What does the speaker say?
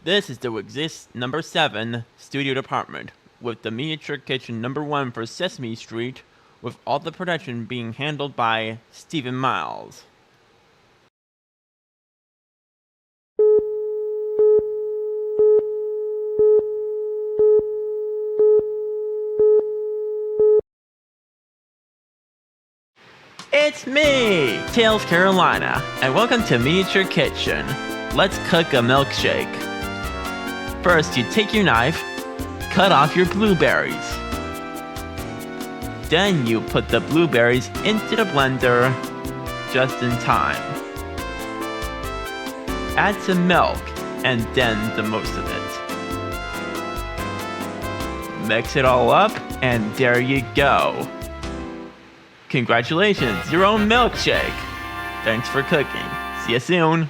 This is the Exist number 7 studio department, with the miniature kitchen number 1 for Sesame Street, with all the production being handled by Stephen Miles. It's me, Tails Carolina, and welcome to Miniature Kitchen. Let's cook a milkshake. First, you take your knife, cut off your blueberries. Then you put the blueberries into the blender just in time. Add some milk and then the most of it. Mix it all up and there you go. Congratulations, your own milkshake. Thanks for cooking. See you soon.